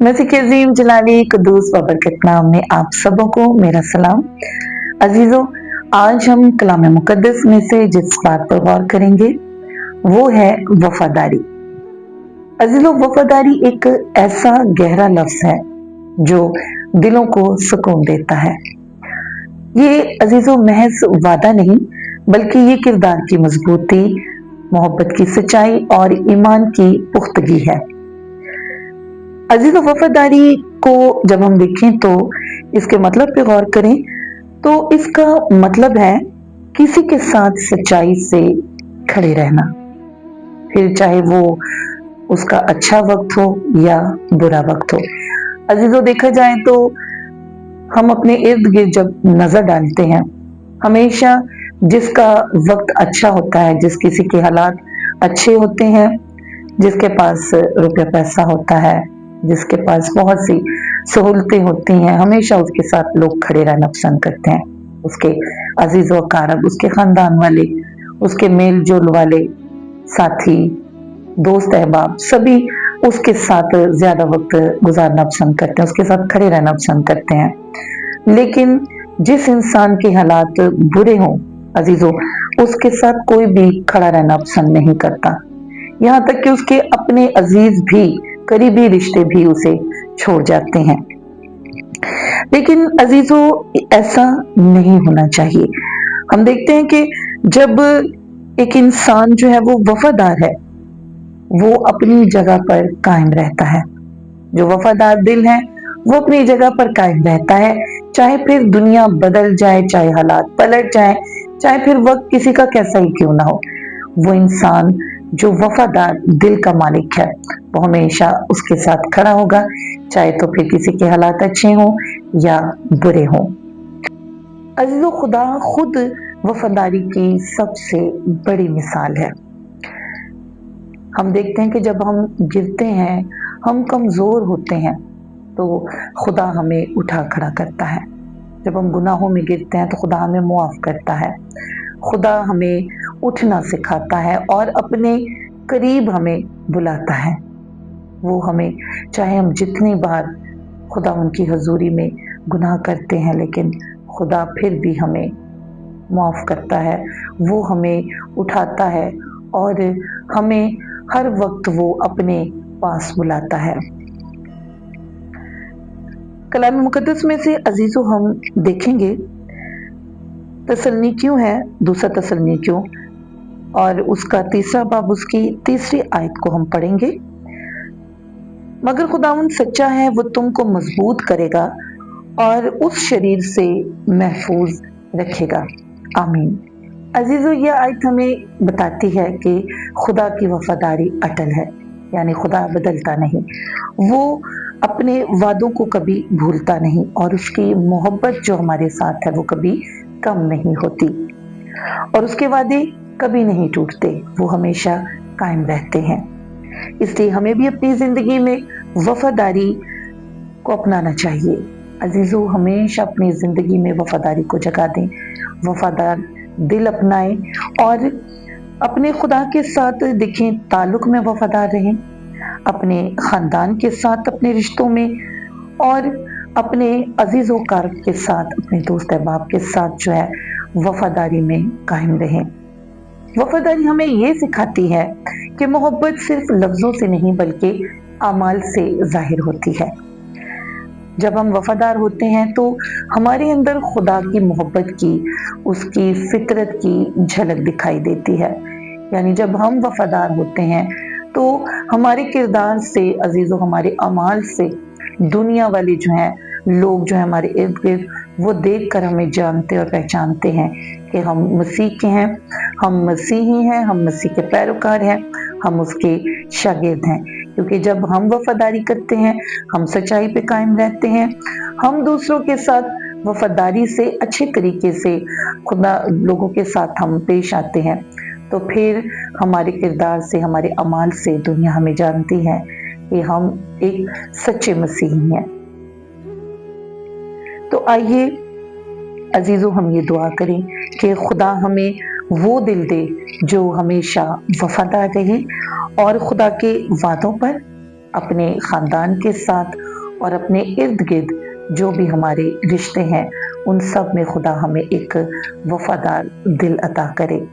मसीह के अजीम जलाली कुद्दूस बबरकत नाम में आप सबों को मेरा सलाम। अजीजों, आज हम कलाम मुकद्दस में से जिस बात पर गौर करेंगे वो है वफादारी। अजीजों, वफादारी एक ऐसा गहरा लफ्ज है जो दिलों को सुकून देता है। ये अजीजों महज वादा नहीं बल्कि ये किरदार की मजबूती, मोहब्बत की सच्चाई और ईमान की पुख्तगी है। अजीजों, वफादारी को जब हम देखें तो इसके मतलब पे गौर करें तो इसका मतलब है किसी के साथ सच्चाई से खड़े रहना, फिर चाहे वो उसका अच्छा वक्त हो या बुरा वक्त हो। अजीजों, देखा जाए तो हम अपने इर्द गिर्द जब नजर डालते हैं, हमेशा जिसका वक्त अच्छा होता है, जिस किसी के हालात अच्छे होते हैं, जिसके पास रुपया पैसा होता है, जिसके पास बहुत सी सहूलतें होती हैं, हमेशा उसके साथ लोग खड़े रहना पसंद करते हैं। उसके अजीज व कारब, उसके खानदान वाले, उसके मेल जोल वाले साथी, दोस्त अहबाब सभी उसके साथ ज्यादा वक्त गुजारना पसंद करते हैं, उसके साथ खड़े रहना पसंद करते हैं। लेकिन जिस इंसान के हालात बुरे हों अजीजों, उसके साथ कोई भी खड़ा रहना पसंद नहीं करता। यहाँ तक कि उसके अपने अजीज भी, करीबी रिश्ते भी उसे छोड़ जाते हैं। लेकिन अजीजों, ऐसा नहीं होना चाहिए। हम देखते हैं कि जब एक इंसान जो है वो वफादार है, वो अपनी जगह पर कायम रहता है। जो वफादार दिल है वो अपनी जगह पर कायम रहता है, चाहे फिर दुनिया बदल जाए, चाहे हालात पलट जाए, चाहे फिर वक्त किसी का कैसा ही क्यों ना हो। वो इंसान जो वफादार दिल का मालिक है वो हमेशा उसके साथ खड़ा होगा, चाहे तो फिर किसी के हालात अच्छे हों या बुरे हों। अजीजों, खुदा खुद वफादारी की सबसे बड़ी मिसाल है। हम देखते हैं कि जब हम गिरते हैं, हम कमजोर होते हैं, तो खुदा हमें उठा खड़ा करता है। जब हम गुनाहों में गिरते हैं तो खुदा हमें मुआफ करता है। खुदा हमें उठना सिखाता है और अपने करीब हमें बुलाता है। वो हमें, चाहे हम जितनी बार खुदा उनकी हजूरी में गुनाह करते हैं, लेकिन खुदा फिर भी हमें माफ करता है। वो हमें उठाता है और हमें हर वक्त वो अपने पास बुलाता है। कलाम मुकद्दस में से अजीजों हम देखेंगे, तसल्लीकियों है, दूसरा तसल्लीकियों और उसका तीसरा बाब, उसकी तीसरी आयत को हम पढ़ेंगे। मगर खुदावंद सच्चा है, वो तुमको मजबूत करेगा और उस शरीर से महफूज रखेगा। आमीन। अजीजों, यह आयत हमें बताती है कि खुदा की वफादारी अटल है, यानी खुदा बदलता नहीं। वो अपने वादों को कभी भूलता नहीं और उसकी मोहब्बत जो हमारे साथ है वो कभी कम नहीं होती और उसके वादे कभी नहीं टूटते, वो हमेशा कायम रहते हैं। इसलिए हमें भी अपनी जिंदगी में वफादारी को अपनाना चाहिए। अजीजों, हमेशा अपनी जिंदगी में वफादारी को जगा दें, वफादार दिल अपनाएं और अपने खुदा के साथ देखें, ताल्लुक में वफादार रहें, अपने खानदान के साथ, अपने रिश्तों में और अपने अजीजों कारब के साथ, अपने दोस्त अहबाब के साथ जो है वफादारी में कायम रहें। वफादारी हमें ये सिखाती है कि मोहब्बत सिर्फ लफ्जों से नहीं बल्कि अमाल से जाहिर होती है। जब हम वफादार होते हैं तो हमारे अंदर खुदा की मोहब्बत की, उसकी फितरत की झलक दिखाई देती है। यानी जब हम वफादार होते हैं तो हमारे किरदार से अजीजों, हमारे अमाल से दुनिया वाले जो हैं लोग जो है हमारे इर्द गिर्द, वो देखकर हमें जानते और पहचानते हैं कि हम मसीह के हैं, हम मसीही हैं, हम मसीह के पैरोकार हैं, हम उसके शागिर्द हैं। क्योंकि जब हम वफादारी करते हैं, हम सच्चाई पे कायम रहते हैं, हम दूसरों के साथ वफादारी से अच्छे तरीके से खुदा लोगों के साथ हम पेश आते हैं, तो फिर हमारे किरदार से, हमारे अमाल से दुनिया हमें जानती है कि हम एक सच्चे मसीही हैं। तो आइए अजीजों, हम ये दुआ करें कि खुदा हमें वो दिल दे जो हमेशा वफादार रहे और खुदा के वादों पर, अपने खानदान के साथ और अपने इर्द गिर्द जो भी हमारे रिश्ते हैं उन सब में खुदा हमें एक वफादार दिल अता करे।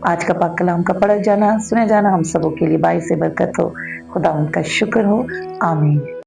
आज का पाक कलाम का पढ़ा जाना सुना जाना हम सबों के लिए बाइस बरकत हो। खुदा उनका शुक्र हो। आमीन।